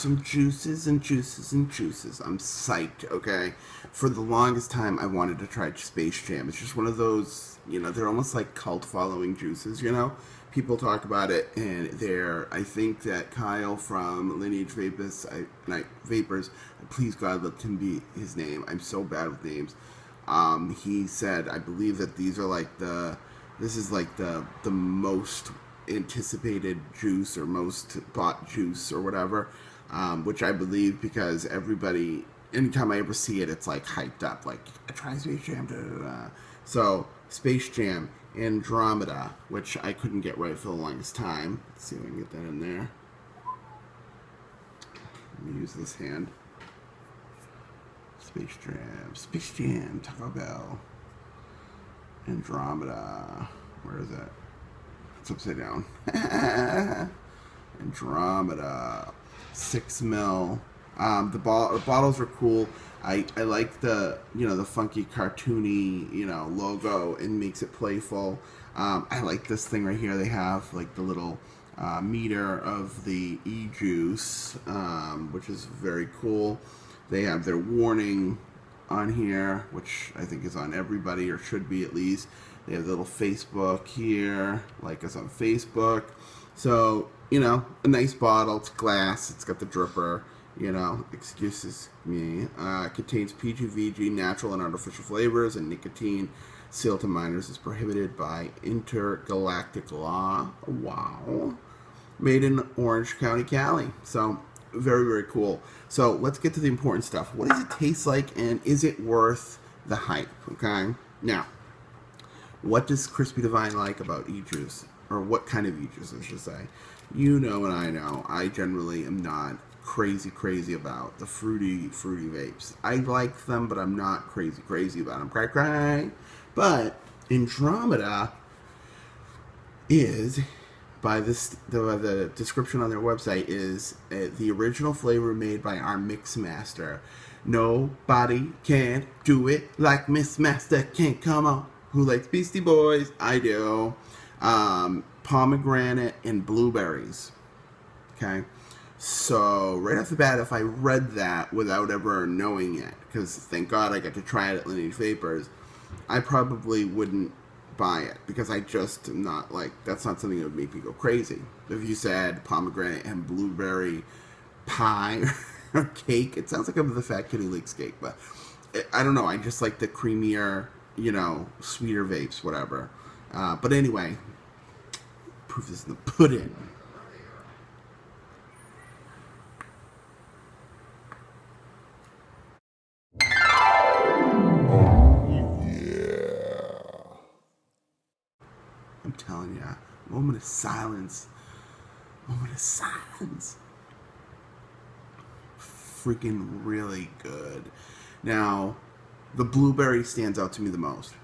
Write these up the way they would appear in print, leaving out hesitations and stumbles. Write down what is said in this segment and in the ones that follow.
some juices and juices and juices. I'm psyched, okay? For the longest time, I wanted to try Space Jam. It's just one of those, they're almost like cult following juices, People talk about it, and I think that Kyle from Lineage Vapors, please God, let him be his name. I'm so bad with names. He said, I believe that this is like the most anticipated juice or most bought juice or whatever, which I believe because everybody, anytime I ever see it, it's like hyped up, like I try Space Jam too. So Space Jam Andromeda, which I couldn't get right for the longest time. Let's see if I can get that in there. Let me use this hand. Space Jam, Taco Bell, Andromeda. Where is it? It's upside down. Andromeda, 6 ml. The bottles are cool. I like the the funky cartoony logo, and makes it playful. I like this thing right here. They have like the little meter of the e-juice, which is very cool. They have their warning on here, which I think is on everybody, or should be at least. They have the little Facebook here, like us on Facebook. So, a nice bottle. It's glass. It's got the dripper, excuses me. Contains PGVG, natural and artificial flavors, and nicotine. Sale to minors is prohibited by intergalactic law. Wow. Made in Orange County, Cali. So, very, very cool. So, let's get to the important stuff. What does it taste like, and is it worth the hype? Okay? Now, what does Chrispy Divine like about e-juice? Or what kind of e-juice, I should say. You know and I know, I generally am not crazy about the fruity vapes. I like them, but I'm not crazy about them. Cry. But Andromeda is, by the description on their website, is the original flavor made by our mix master. Nobody can do it like Miss Master can. Come on. Who likes Beastie Boys? I do. Pomegranate and blueberries. Okay? So, right off the bat, if I read that without ever knowing it, because thank God I got to try it at Lineage Vapors, I probably wouldn't buy it, because I just am not like, that's not something that would make me go crazy. If you said pomegranate and blueberry pie or cake, it sounds like I'm the Fat Kitty Leaks cake, but I don't know, I just like the creamier, sweeter vapes, whatever. But anyway, proof is in the pudding. I'm telling ya, moment of silence. Freaking really good. Now, the blueberry stands out to me the most.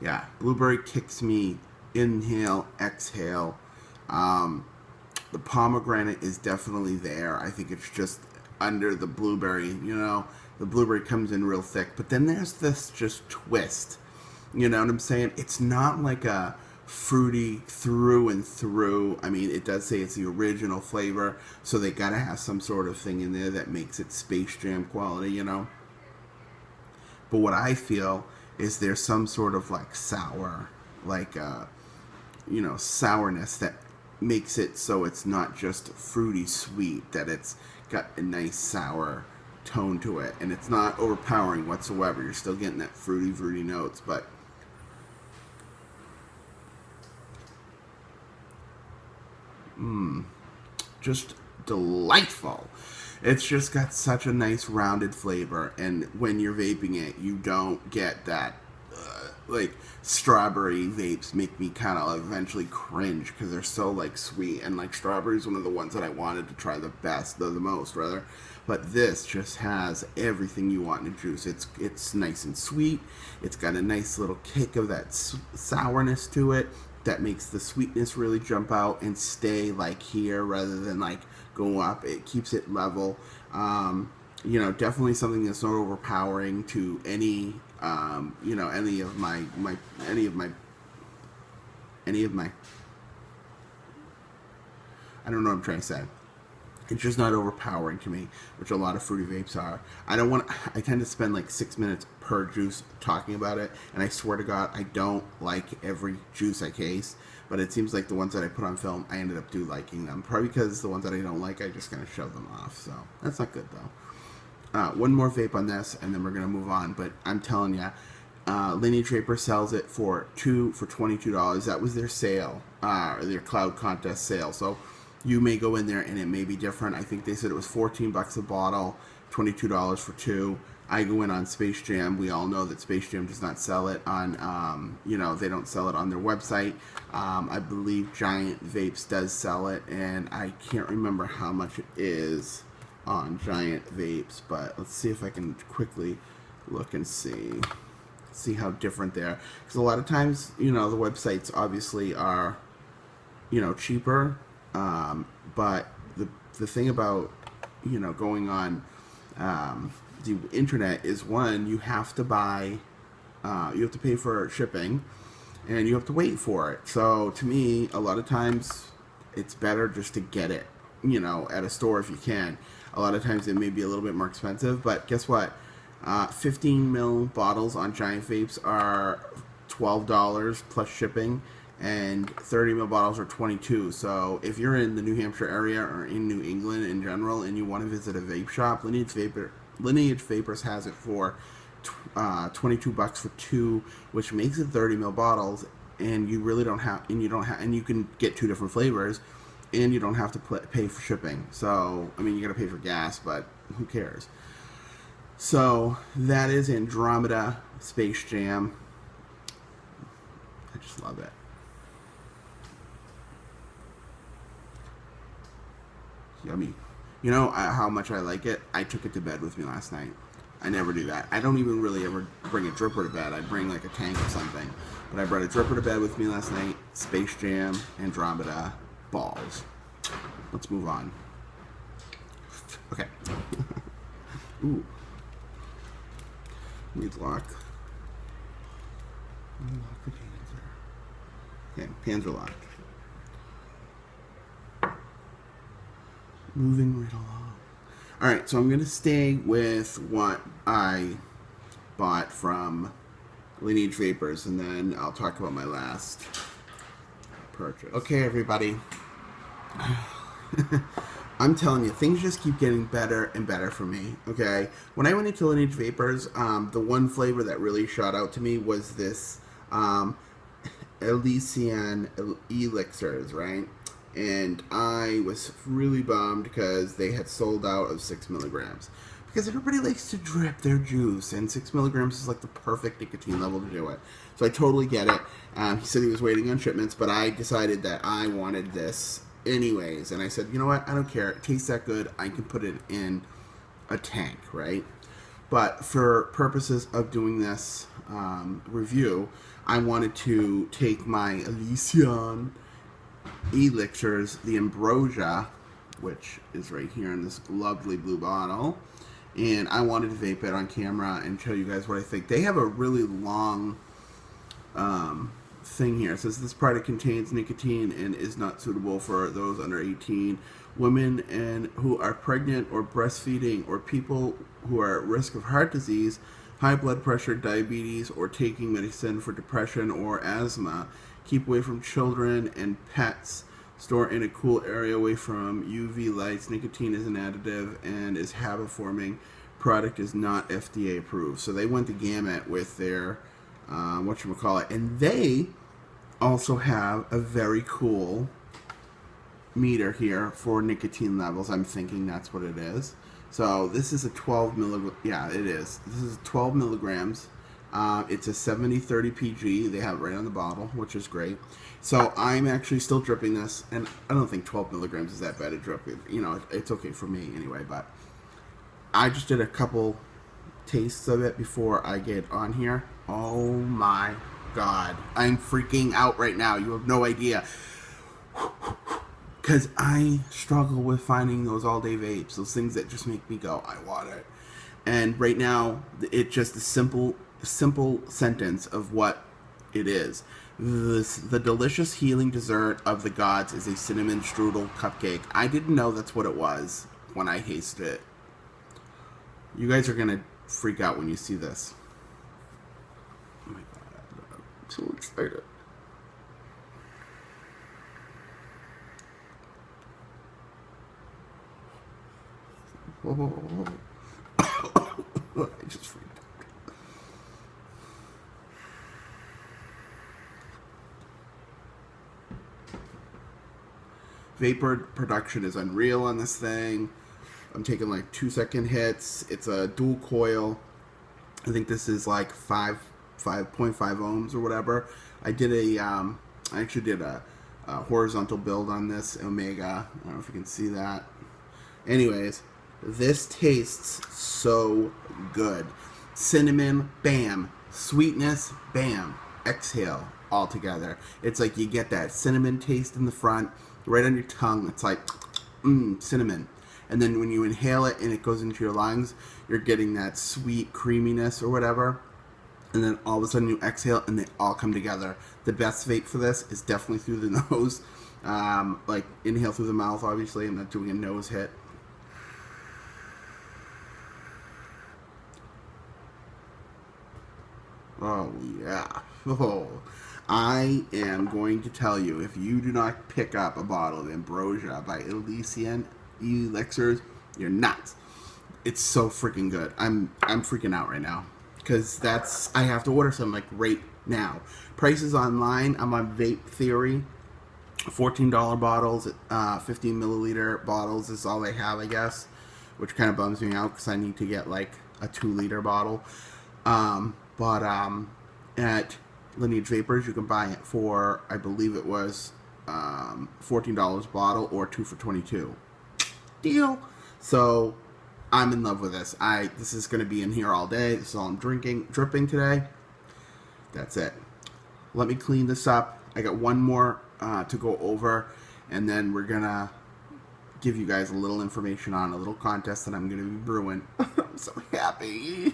Yeah, blueberry kicks me, inhale, exhale. The pomegranate is definitely there. I think it's just under the blueberry, the blueberry comes in real thick, but then there's this just twist, you know what I'm saying? It's not like a fruity through and through. I mean, it does say it's the original flavor, so they gotta have some sort of thing in there that makes it Space Jam quality, But what I feel is there's some sort of like sour, like sourness that makes it so it's not just fruity sweet, that it's got a nice sour tone to it, and it's not overpowering whatsoever. You're still getting that fruity notes, but just delightful. It's just got such a nice rounded flavor, and when you're vaping it, you don't get that like strawberry vapes make me kind of eventually cringe because they're so like sweet, and like strawberry is one of the ones that I wanted to try the most rather. But this just has everything you want in a juice. It's nice and sweet. It's got a nice little kick of that sourness to it that makes the sweetness really jump out and stay like here rather than like go up. It keeps it level. Definitely something that's not overpowering to any any of my any of my... I don't know what I'm trying to say. It's just not overpowering to me, which a lot of fruity vapes are. I tend to spend like 6 minutes per juice talking about it, and I swear to God, I don't like every juice I case, but it seems like the ones that I put on film, I ended up liking them. Probably because the ones that I don't like, I just kind of shove them off, so that's not good though. One more vape on this, and then we're going to move on, but I'm telling you, Lineage Vapor sells it for $22. That was their sale, their cloud contest sale, so you may go in there and it may be different. I think they said it was $14 a bottle, $22 for two. I go in on Space Jam. We all know that Space Jam does not sell it on, they don't sell it on their website. I believe Giant Vapes does sell it, and I can't remember how much it is on Giant Vapes, but let's see if I can quickly look and see how different they are. Because a lot of times, the websites obviously are, cheaper. But the thing about, going on the internet is, one, you have to buy, you have to pay for shipping, and you have to wait for it. So to me, a lot of times it's better just to get it, at a store if you can. A lot of times it may be a little bit more expensive, but guess what? 15 ml bottles on Giant Vapes are $12 plus shipping, and 30 ml bottles are $22. So if you're in the New Hampshire area or in New England in general and you want to visit a vape shop, Lineage Vapors has it for $22 for two, which makes it 30 ml bottles, and you really don't have, and you can get two different flavors, and you don't have to pay for shipping. So I mean, you got to pay for gas, but who cares? So that is Andromeda Space Jam. I just love it. Yummy. You know how much I like it? I took it to bed with me last night. I never do that. I don't even really ever bring a dripper to bed. I bring like a tank or something. But I brought a dripper to bed with me last night. Space Jam, Andromeda, balls. Let's move on. Okay. Ooh. Weed lock. Unlock the Panzer. Okay, Panzer locked. Moving right along. Alright, so I'm going to stay with what I bought from Lineage Vapors, and then I'll talk about my last purchase. Okay, everybody. I'm telling you, things just keep getting better and better for me, okay? When I went into Lineage Vapors, the one flavor that really shot out to me was this ELYSIAN ELYSIRS, right? And I was really bummed because they had sold out of 6 milligrams. Because everybody likes to drip their juice, and 6 milligrams is like the perfect nicotine level to do it. So I totally get it. He said he was waiting on shipments, but I decided that I wanted this anyways. And I said, you know what, I don't care. It tastes that good. I can put it in a tank, right? But for purposes of doing this review, I wanted to take my ELYSIAN ELYSIRS, the ambrosia, which is right here in this lovely blue bottle, and I wanted to vape it on camera and show you guys what I think. They have a really long thing here. It says this product contains nicotine and is not suitable for those under 18, women and who are pregnant or breastfeeding, or people who are at risk of heart disease, high blood pressure, diabetes, or taking medicine for depression or asthma. Keep away from children and pets. Store in a cool area away from UV lights. Nicotine is an additive and is habit-forming. Product is not FDA approved. So they went the gamut with their whatchamacallit. And they also have a very cool meter here for nicotine levels. I'm thinking that's what it is. So this is a 12 milligram. Yeah, it is. This is 12 milligrams. It's a 70-30 PG. They have it right on the bottle, which is great. So I'm actually still dripping this, and I don't think 12 milligrams is that bad a drip. You know, it's okay for me anyway, but I just did a couple tastes of it before I get on here. Oh my God. I'm freaking out right now. You have no idea. Because I struggle with finding those all-day vapes, those things that just make me go, I want it. And right now, it's just a simple sentence of what it is. The delicious healing dessert of the gods is a cinnamon strudel cupcake. I didn't know that's what it was when I tasted it. You guys are gonna freak out when you see this. Oh my god, I'm so excited. I just freaked out. Vapor production is unreal on this thing. I'm taking like 2-second hits. It's a dual coil. I think this is like 5.5 ohms or whatever. I actually did a horizontal build on this Omega. I don't know if you can see that. Anyways, this tastes so good. Cinnamon, bam. Sweetness, bam. Exhale all together. It's like you get that cinnamon taste in the front, right on your tongue. It's like, cinnamon. And then when you inhale it and it goes into your lungs, you're getting that sweet creaminess or whatever. And then all of a sudden you exhale and they all come together. The best vape for this is definitely through the nose. Like inhale through the mouth, obviously. I'm not doing a nose hit. Oh, yeah. Oh, I am going to tell you, if you do not pick up a bottle of Ambrosia by ELYSIAN, ELYSIRS, you're nuts. It's so freaking good. I'm freaking out right now. Because I have to order some, like, right now. Prices online, I'm on Vape Theory. $14 bottles, 15 milliliter bottles is all they have, I guess. Which kind of bums me out, because I need to get, like, a 2-liter bottle. But at Lineage Vapors, you can buy it for, I believe it was $14 a bottle or 2 for $22. Deal. So I'm in love with this. This is going to be in here all day. This is all I'm dripping today. That's it. Let me clean this up. I got one more to go over, and then we're gonna give you guys a little information on a little contest that I'm gonna be brewing. I'm so happy.